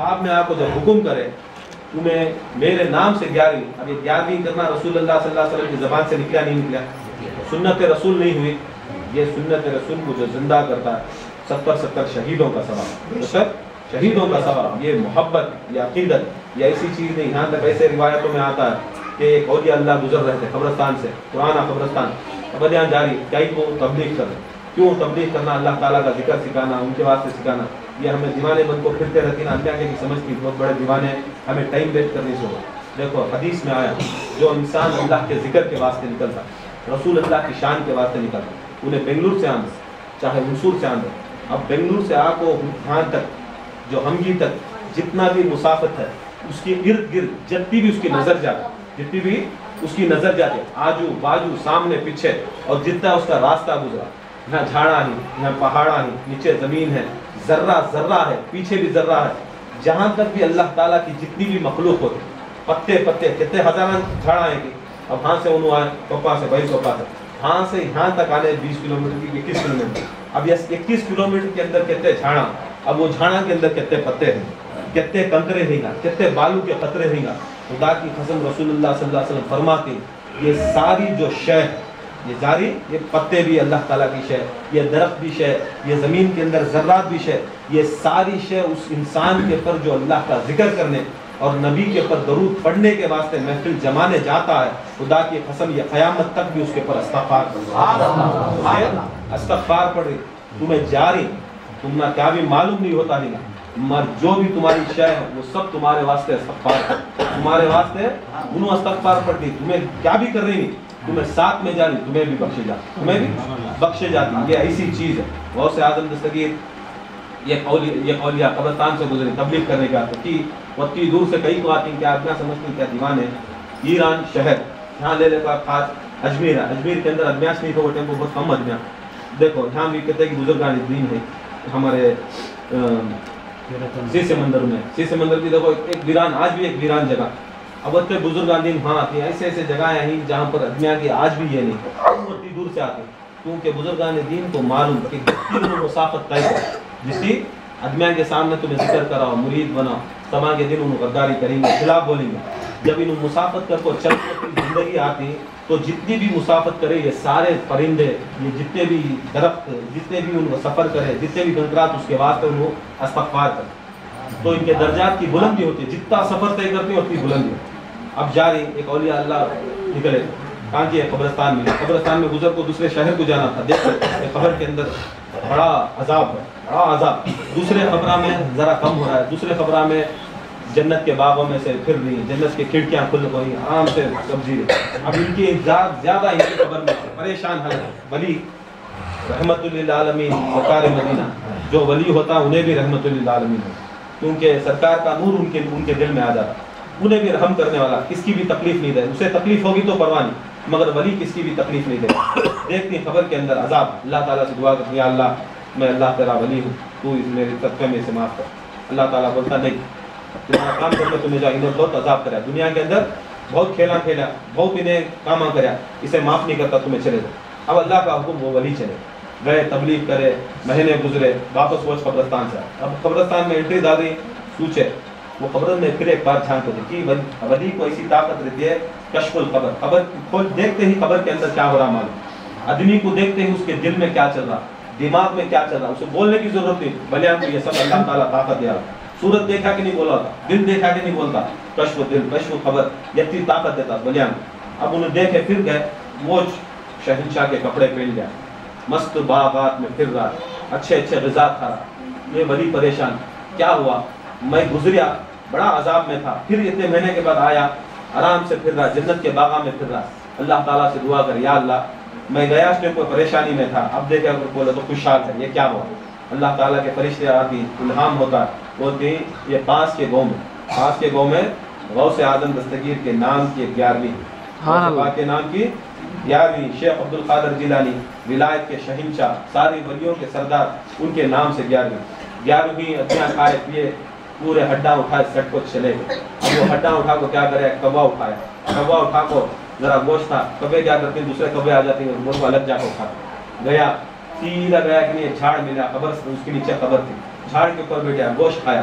آپ نے آپ کو جب حکم کرے تمہیں میرے نام سے 11ویں، اب یہ 11ویں کرنا رسول اللہ صلی اللہ علیہ وسلم کی زبان سے نکلا نہیں نکلا، سنت رسول نہیں ہوئی، یہ سنت رسول کو جو زندہ کرتا ہے 70 شہیدوں کا ثواب، 70 شہیدوں کا ثواب، یہ محبت، یہ عقیدت، یہ ایسی چیز نہیں۔ یہاں تک ایسے روایتوں میں آتا ہے کہ ایک اولیاء اللہ گزر رہے تھے قبرستان سے، پرانا قبرستان، اب یہاں جاری کئی کو تبلیغ کر، کیوں تبلیغ کرنا؟ اللہ تعالیٰ کا ذکر سکھانا، ان کے واسطے سکھانا۔ یہ ہمیں دیوانے بن کو پھرتے رہتی نا، اللہ کی سمجھتی بہت بڑے دیوانے، ہمیں ٹائم ویسٹ کرنے سے ہو۔ دیکھو حدیث میں آیا جو انسان اللہ کے ذکر کے واسطے نکلتا، رسول اللہ کی شان کے واسطے نکلتا، انہیں بنگلور سے آنا چاہے منصور سے آنا، اب بنگلور سے آ کو یہاں تک جو ہمگی تک جتنا بھی مسافت ہے اس کے ارد گرد جتنی بھی اس کی نظر جاتی، جتنی بھی اس کی نظر جاتی، آجو باجو سامنے پیچھے، اور جتنا اس کا راستہ گزرا، یہاں جھاڑا نہیں، یہاں پہاڑا نہیں، نیچے زمین ہے، ذرہ ذرہ ہے، پیچھے بھی ذرہ ہے، جہاں تک بھی اللہ تعالیٰ کی جتنی بھی مخلوق ہوتی، پتے پتے کتنے ہزاروں جھاڑا ہے کہ اب ہاں سے انہوں آئے پپا سے بھائی پپا سے، ہاں سے یہاں تک آنے 20 کلومیٹر کی 21 کلومیٹر، اب یہ 21 کلومیٹر کے اندر کتنے جھاڑا، اب وہ جھاڑا کے اندر کتنے پتے ہیں، کتنے کنکرے ہیں گا، کتنے بالو کے قطرے ہیں گا۔ خدا کی قسم رسول اللہ صلی اللہ علیہ وسلم فرماتے یہ ساری جو شے، یہ ساری، یہ پتے بھی اللہ تعالیٰ کی شے، یہ درخت بھی شے، یہ زمین کے اندر ذرات بھی شے، یہ ساری شے اس انسان کے پر جو اللہ کا ذکر کرنے اور نبی کے پر درود پڑھنے کے واسطے محفل جمانے جاتا ہے، خدا کی قسم یہ قیامت تک بھی اس کے پر استغفار پڑھ رہی، تمہیں جاری، تمہیں کیا بھی معلوم نہیں ہوتا نہیں، جو بھی تمہاری شے ہے وہ سب تمہارے واسطے استغفار، تمہارے واسطے انہوں استغفار پڑھتی، تمہیں کیا بھی کر رہی نہیں، تمہیں ساتھ میں جاری، تمہیں بھی بخشے جاتی، تمہیں بھی بخشے جاتی، یہ ایسی چیز ہے۔ غوث اعظم دستگیر یہ اولیاء قبرستان سے گزرے تبلیغ کرنے کا تو کہ وہ اتنی دور سے کئی کو آتی ہیں، کیا آپ کیا سمجھتے ہیں کیا دیوانے، ایران شہر، یہاں لے لے کا خاص اجمیر ہے، اجمیر کے اندر ادمیاس نہیں تھا وہ ٹیمپو بہت کم ادمیاں، دیکھو یہاں بھی کہتے ہیں کہ بزرگان دین ہے ہمارے سی سمندر میں، سی سمندر بھی دیکھو ایک ویران، آج بھی ایک ویران جگہ، اب اتنے بزرگان دین وہاں آتی ہیں، ایسے ایسے جگہیں ہیں جہاں پر ادمیاں کی آج بھی یہ نہیں، اتنی دور سے آتے ہیں، کیونکہ بزرگان دین کو معلوم کہ جتنی انہوں مسافت طے ہے، جسی ادمیاں کے سامنے تمہیں ذکر کراؤ، مرید بناؤ، سما کے دن انہوں غداری کریں گے، خلاف بولیں گے، جب انہوں مسافت کر کو چل کر زندگی آتی تو جتنی بھی مسافت کرے یہ سارے پرندے، یہ جتنے بھی درخت، جتنے بھی ان کو سفر کرے، جتنے بھی کنکرات اس کے واسطے انہوں استغفار کرے، تو ان کے درجات کی بلندی ہوتی ہے، جتنا سفر طے کرتے ہیں اتنی بلندی ہوتی ہے۔ اب جاری ایک اولیاء اللہ نکلے کہاں کی قبرستان میں، قبرستان میں گزر کو دوسرے شہر کو جانا تھا، دیکھو قبر کے اندر بڑا عذاب ہے، بڑا عذاب، دوسرے خبرہ میں ذرا کم ہو رہا ہے، دوسرے خبرہ میں جنت کے باغوں میں سے پھر رہی ہیں، جنت کی کھڑکیاں کھل گئی، آرام سے سبزی، اب ان کی زیادہ ان کی خبر میں سے پریشان ہے۔ ولی رحمت للعالمین سرکار مدینہ، جو ولی ہوتا انہیں بھی رحمت للعالمین ہے، کیونکہ سرکار کا نور ان کے دل میں آ جاتا، انہیں بھی رحم کرنے والا، کس کی بھی تکلیف نہیں دے، اسے تکلیف ہوگی تو پرواہ نہیں، مگر ولی کس کی بھی تکلیف نہیں دے۔ دیکھتی خبر کے اندر عذاب، اللہ تعالیٰ سے دعا کرتی، یا اللہ میں اللہ تیرا ولی ہوں، تو میرے صدقے میں سے معاف کر۔ اللہ تعالیٰ بولتا نہیں، تمہارا کام کر کے تمہیں جا، انہیں بہت عذاب کرا دنیا کے اندر، بہت کھیلا بہت انہیں کام کرا، اسے معاف نہیں کرتا، تمہیں چلے جاؤ۔ اب اللہ کا حکم وہ ولی چلے گئے، تبلیغ کرے، مہینے گزرے، واپس وہ قبرستان سے، اب قبرستان میں انٹری دادی سوچے، وہ قبر میں پھر ایک بار جھانک ہوتی کہ ولی کو ایسی طاقت رہتی ہے، کشف القبر، قبر کھول دیکھتے ہی قبر کے اندر کیا ہو رہا معلوم، آدمی کو دیکھتے ہی اس کے دل میں کیا چل رہا، دماغ میں کیا چل رہا، اسے بولنے کی ضرورت نہیں، بھلے آپ کو یہ سب اللہ تعالیٰ طاقت دیا، صورت دیکھا کہ نہیں بولا تھا، دل دیکھا کہ نہیں بولتا، کشف دل، کشف خبر، یتی طاقت دیتا بھلے۔ اب انہیں دیکھے پھر گئے، وہ شہنشاہ کے کپڑے پہن گیا، مست باغات میں پھر رہا، اچھے اچھے غذا کھا رہا، یہ ولی پریشان، کیا ہوا، میں گزریا، بڑا عذاب میں تھا، پھر اتنے مہینے کے بعد آیا، آرام سے پھر رہا، جنت کے باغا میں پھر رہا، اللہ تعالیٰ سے دعا کر، یا اللہ میں گیا اس ٹائم کوئی پریشانی میں تھا، اب دیکھا بولا تو خوشحال ہے، یہ کیا ہوا، اللہ تعالیٰ کے فرشتے آتی، الہام ہوتا، بولتے ہیں یہ پاس کے گاؤں میں غوث اعظم دستگیر کے نام کی 11ویں کے نام کی 11ویں، شیخ عبد القادر جیلانی ولایت کے شہنشاہ، ساری ولیوں کے سردار، ان کے نام سے 11ویں اتنا کھائے پیے، پورے ہڈا اٹھائے سٹ کو چلے گئے۔ اب وہ ہڈا اٹھا کو کیا کرے، کبا اٹھایا، کبا اٹھا کو ذرا گوشت تھا، کبے کیا کرتے ہیں دوسرے کبے آ جاتے ہیں، وہ کو الگ جا کو کھاتے، گیا سیدھا گیا کہ نہیں جھاڑ ملا، قبر اس کے نیچے قبر تھی، جھاڑ کے اوپر بیٹھا، گوشت کھایا،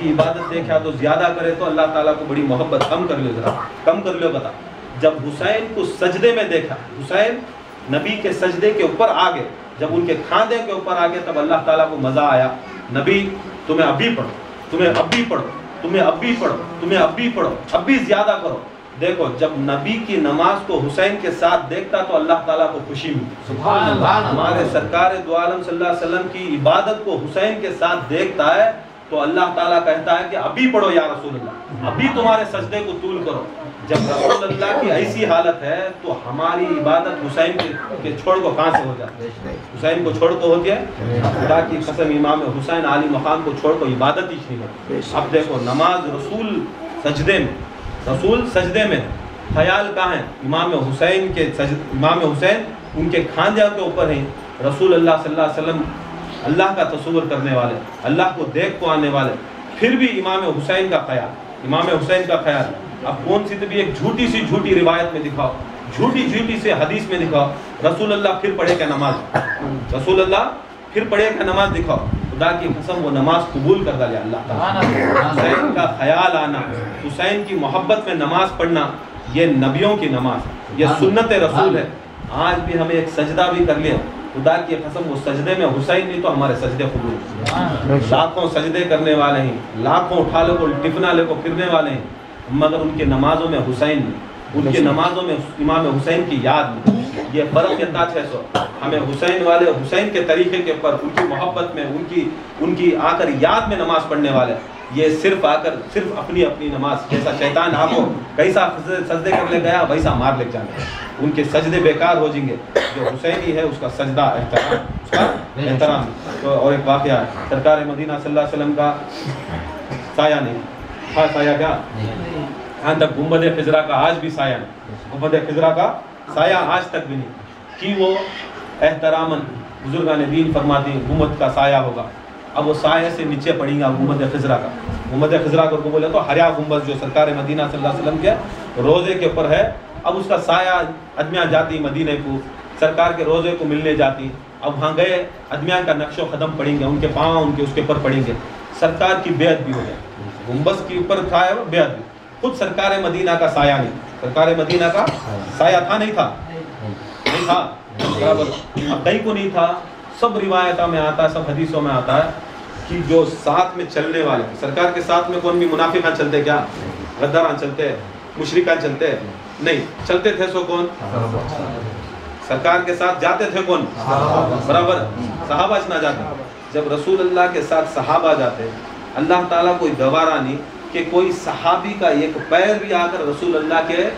کی عبادت دیکھا تو زیادہ کرے تو اللہ تعالیٰ کو بڑی محبت کم کر لو، ذرا کم کر لو بتا. جب حسین کو سجدے میں دیکھا، حسین نبی کے سجدے کے اوپر آگے، جب ان کے کھاندے کے اوپر آگے، تب اللہ تعالیٰ کو مزہ آیا. نبی تمہیں ابھی پڑھو، تمہیں ابھی پڑھو، تمہیں ابھی پڑھو، تمہیں ابھی پڑھو، ابھی زیادہ کرو. دیکھو جب نبی کی نماز کو حسین کے ساتھ دیکھتا تو اللہ تعالیٰ کو خوشی ملی. سبحان اللہ. ہمارے سرکار دو عالم صلی اللہ علیہ وسلم کی عبادت کو حسین کے ساتھ دیکھتا ہے تو اللہ تعالیٰ کہتا ہے کہ ابھی پڑھو یا رسول اللہ، ابھی تمہارے سجدے کو طول کرو. جب رسول اللہ کی ایسی حالت ہے تو ہماری عبادت حسین کے چھوڑ کو کہاں سے ہو جاتی ہے؟ حسین کو چھوڑ کو ہوتی ہے؟ خدا کی قسم امام حسین عالی مقام کو چھوڑ کو عبادت ہی نہیں ہوتی. اب دیکھو نماز رسول سجدے میں، رسول سجدے میں، خیال کہاں ہے؟ امام حسین کے امام حسین ان کے کھانجہ کے اوپر ہیں. رسول اللہ صلی اللہ علیہ وسلم اللہ کا تصور کرنے والے، اللہ کو دیکھ کو آنے والے، پھر بھی امام حسین کا خیال، امام حسین کا خیال. اب کون سی تو بھی ایک جھوٹی سی جھوٹی روایت میں دکھاؤ، جھوٹی سی حدیث میں دکھاؤ رسول اللہ پھر پڑھے کیا نماز، رسول اللہ پھر پڑھے کیا نماز دکھاؤ. خدا کی قسم وہ نماز قبول کر ڈالے اللہ تعالیٰ. حسین کا خیال آنا، حسین کی محبت میں نماز پڑھنا، یہ نبیوں کی نماز، یہ سنت رسول ہے. آج بھی ہمیں ایک سجدہ بھی کر لیا، خدا کی قسم وہ سجدے میں حسین نہیں تو ہمارے سجدے قبول. لاکھوں سجدے کرنے والے ہیں، لاکھوں اٹھا لے کو ٹفنا لے کو پھرنے والے ہیں، مگر ان کے نمازوں میں حسین نہیں، ان کے نمازوں میں امام حسین کی یاد نہیں. یہ فرق کہتا 600 ہمیں حسین والے حسین کے طریقے کے اوپر، ان کی محبت میں، ان کی آ کر یاد میں نماز پڑھنے والے. یہ صرف آ کر صرف اپنی نماز، جیسا شیطان آپ کو کیسا سجدے کر لے گیا ویسا مار لے جانا. ان کے سجدے بیکار ہو جائیں گے. جو حسینی ہے اس کا سجدہ احترام، اس کا احترام. تو اور ایک واقعہ ہے، سرکار مدینہ صلی اللہ علیہ وسلم کا سایہ نہیں تھا، سایہ کیا یہاں تک گنبد خضرا کا آج بھی سایہ نہیں، گنبد خضرا کا سایہ آج تک بھی نہیں. کہ وہ احتراماً بزرگان دین فرماتے ہیں گنبد کا سایہ ہوگا. اب وہ سایہ سے نیچے پڑیں گا گنبد خضرا کا. گنبد خضرا کو بولے تو ہریا گنبد جو سرکار مدینہ صلی اللہ علیہ وسلم کے روزے کے اوپر ہے. اب اس کا سایہ ادمیاں جاتی مدینہ کو، سرکار کے روزے کو ملنے جاتی. اب وہاں گئے ادمیاں کا نقش و قدم پڑیں گے، ان کے پاؤں ان کے اس کے اوپر پڑیں گے. سرکار کی بیعت بھی ہو جائے، گنبد کے اوپر تھا ہے وہ بیعت بھی. خود سرکار مدینہ کا سایہ نہیں، سرکار مدینہ کا سایہ تھا نہیں تھا برابر. اب کہیں کو نہیں تھا. سب روایتوں میں آتا ہے، سب حدیثوں میں آتا ہے کہ جو ساتھ میں چلنے والے، سرکار کے ساتھ میں کون بھی منافقان چلتے کیا؟ غداران چلتے، مشرکان چلتے نہیں، چلتے تھے سو کون؟ سرکار کے ساتھ جاتے تھے کون؟ برابر صحابہ نہ جاتے. جب رسول اللہ کے ساتھ صحابہ جاتے، اللہ تعالیٰ کوئی گوارا نہیں کہ کوئی صحابی کا ایک پیر بھی آ کر رسول اللہ کے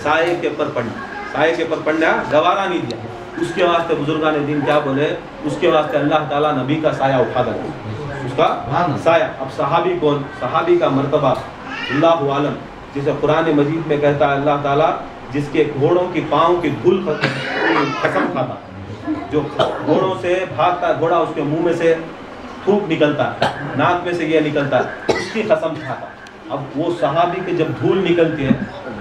سائے کے پر پڑنا، سائے کے پر پڑنا گوارا نہیں دیا. اس کے واسطے بزرگان دین کیا بولے؟ اس کے واسطے اللہ تعالیٰ نبی کا سایہ اٹھا دے، اس کا سایہ. اب صحابی کون؟ صحابی کا مرتبہ اللہ عالم، جسے قرآن مجید میں کہتا ہے اللہ تعالیٰ جس کے گھوڑوں کی پاؤں کی دھول قسم کھاتا، جو گھوڑوں سے بھاگتا گھوڑا اس کے منہ میں سے تھوک نکلتا ہے، ناک میں سے یہ نکلتا ہے، اس کی قسم کھاتا. اب وہ صحابی کے جب دھول نکلتی ہے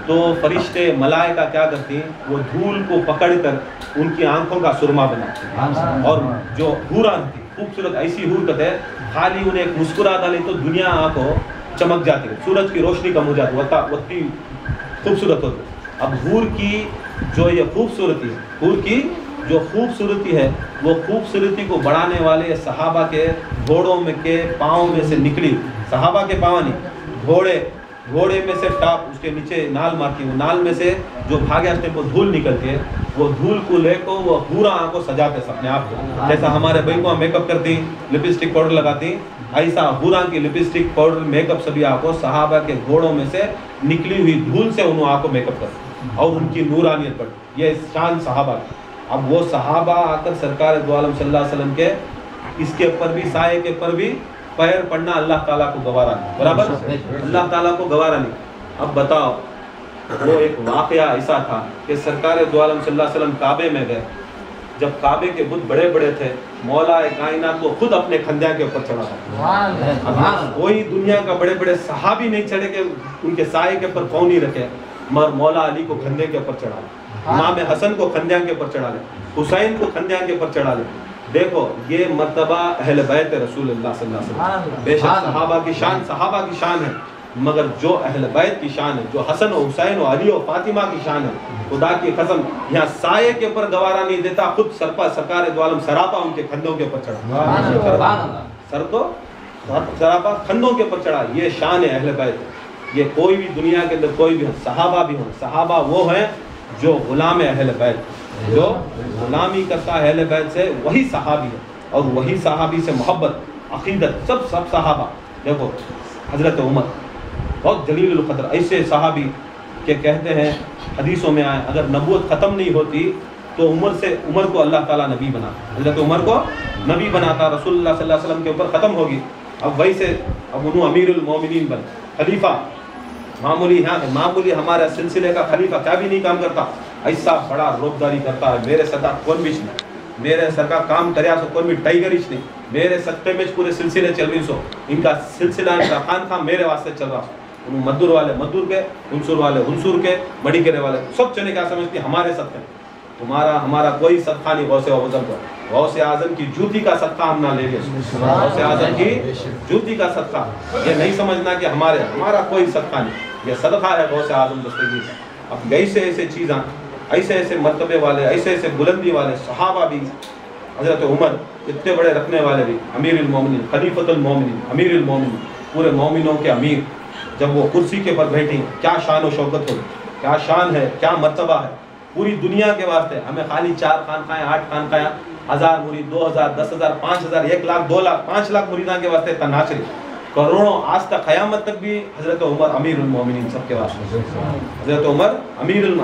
تو فرشتے ملائکہ کیا کرتی ہیں؟ وہ دھول کو پکڑ کر ان کی آنکھوں کا سرما بناتی ہیں. اور جو حوران تھی خوبصورت ایسی حورت ہے، خالی انہیں ایک مسکرا ڈالی تو دنیا آنکھوں چمک جاتی ہے، سورج کی روشنی کم ہو جاتی ہے، اتنی خوبصورت ہوتی. اب حور کی جو یہ خوبصورتی ہے، حور کی جو خوبصورتی ہے، وہ خوبصورتی کو بڑھانے والے صحابہ کے گھوڑوں میں کے پاؤں میں سے نکلی. صحابہ کے پاؤں نہیں، گھوڑے میں سے ٹاپ اس کے نیچے نال مارتی، وہ نال میں سے جو بھاگے اس کو دھول نکلتی ہے. وہ دھول کو لے کو وہ پورا آنکھ کو سجاتے اپنے آپ کو. جیسا ہمارے بھائی کو میک اپ کرتی، لپسٹک پاؤڈر لگاتی، ایسا حورا کی لپسٹک پاؤڈر میک اپ سبھی آنکھ کو صحابہ کے گھوڑوں میں سے نکلی ہوئی دھول سے انہوں آنکھ کو میک اپ کرتی اور ان کی نورانیت بڑھتی. یہ شان صحابہ کی. اب وہ صحابہ آ کر سرکار دو عالم صلی اللہ علیہ وسلم کے اس کے اوپر بھی سائے کے اوپر بھی پیر پڑنا اللہ تعالیٰ کو گوارا نہیں، برابر اللہ تعالیٰ کو گوارا نہیں. اب بتاؤ وہ ایک واقعہ ایسا تھا کہ سرکار دو عالم صلی اللہ علیہ وسلم کعبے میں گئے. جب کعبے کے بت بڑے بڑے تھے، مولا کائنات کو خود اپنے کھندیا کے اوپر چڑھا تھا. کوئی دنیا کا بڑے بڑے صحابی نہیں چڑھے کہ ان کے سائے کے اوپر پاؤں نہیں رکھے، مگر مولا علی کو کھندے کے اوپر چڑھا لے، امام حسن کو کھندیا کے اوپر چڑھا لے، حسین کو کھندیا کے اوپر چڑھا لے. دیکھو یہ مرتبہ اہل بیت رسول اللہ صلی اللہ علیہ وسلم، بے شک صحابہ کی شان ہے، مگر جو اہل بیت کی شان ہے، جو حسن و حسین و علی و فاطمہ کی شان ہے، خدا کی قسم یہاں سائے کے اوپر گوارا نہیں دیتا، خود سرکار دو عالم سراپا ان کے کندھوں کے اوپر چڑھا، سر تو سراپا کندھوں کے اوپر چڑھا، یہ شان ہے اہل بیت۔ یہ کوئی بھی دنیا کے اندر کوئی بھی ہو، صحابہ بھی ہوں، صحابہ وہ ہیں جو غلام اہل بیت، جو غلامی کرتا ہے اہل بیت سے، وہی صحابی ہے، اور وہی صحابی سے محبت، عقیدت، سب صحابہ۔ دیکھو حضرت عمر بہت جلیل القدر، ایسے صحابی کہ کہتے ہیں حدیثوں میں آئے اگر نبوت ختم نہیں ہوتی تو عمر کو اللہ تعالیٰ نبی بنا، حضرت عمر کو نبی بناتا، رسول اللہ صلی اللہ علیہ وسلم کے اوپر ختم ہوگی۔ اب وہی سے اب انہوں امیر المومنین بن، خلیفہ معمولی ہمارے سلسلے کا خلیفہ کیا بھی نہیں کام کرتا، ایسا بڑا روبداری کرتا ہے، میرے سرکار کون بھی نہیں، میرے سرکار کام کریا سو کون بھی ٹائگرش نہیں، میرے سکتے میں پورے سلسلے چل رہی سو، ان کا سلسلہ خان میرے واسطے چل رہا، انہوں مدور والے مدور کے، عنصر والے عنصر کے، مڑی کرے والے سب چنے کیا سمجھتی ہمارے صدقے، ہمارا کوئی صدقہ نہیں غوث اعظم کو، غوث اعظم کی جوتی کا صدقہ ہم نہ لے لیں، غوث اعظم کی جوتی کا صدقہ، یہ نہیں سمجھنا کہ ہمارا کوئی صدقہ نہیں، یہ صدقہ ہے غوث اعظم دستگیر کا۔ اب ایسے چیزاں، ایسے مرتبے والے، ایسے بلندی والے صحابہ بھی، حضرت عمر اتنے بڑے رکھنے والے بھی، امیر المومنین، خلیفۃ المومنین، امیر المومنین، پورے مومنوں کے امیر، جب وہ کرسی کے پر بیٹھی کیا شان و شوکت ہوگی، کیا شان ہے، کیا مرتبہ ہے پوری دنیا کے واسطے۔ ہمیں خالی 4 خانقاہیں 8 خانقاہیں 1000 مرید 2000 10,000 5000 1 لاکھ 2 لاکھ 5 لاکھ مریداں کے واسطے تناشری کروڑوں، آج تک قیامت تک بھی حضرت عمر امیر المومنین سب کے واسطے، حضرت عمر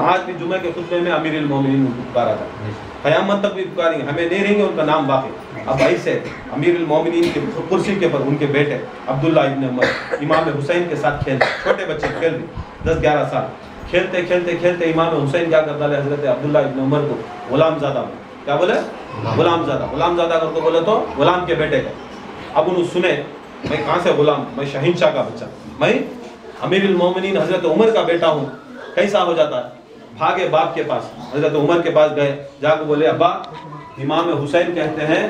آج بھی جمعے کے خطبے میں امیر المومنین پکارا تھا، قیامت تک بھی پکاریں گے، ہمیں نہیں رہیں گے ان کا نام باقی۔ اب ایسے امیر المومنین کی کرسی کے پر ان کے بیٹے عبداللہ ابن عمر امام حسین کے ساتھ کھیلتے، چھوٹے بچے کھیل 10-11 سال، کھیلتے امام حسین کیا کرتا ہے، حضرت عبداللہ ابن عمر کو غلام زادہ بولے، کیا بولے؟ غلام زادہ کر کو بولے تو غلام کے بیٹے کا۔ اب انہوں سنے میں کہاں سے غلام، میں شہنشاہ کا بچہ، میں امیر المومنین حضرت عمر کا بیٹا ہوں، کیسا ہو جاتا ہے؟ بھاگے باپ کے پاس، حضرت عمر کے پاس گئے، جا کے بولے ابا امام حسین کہتے ہیں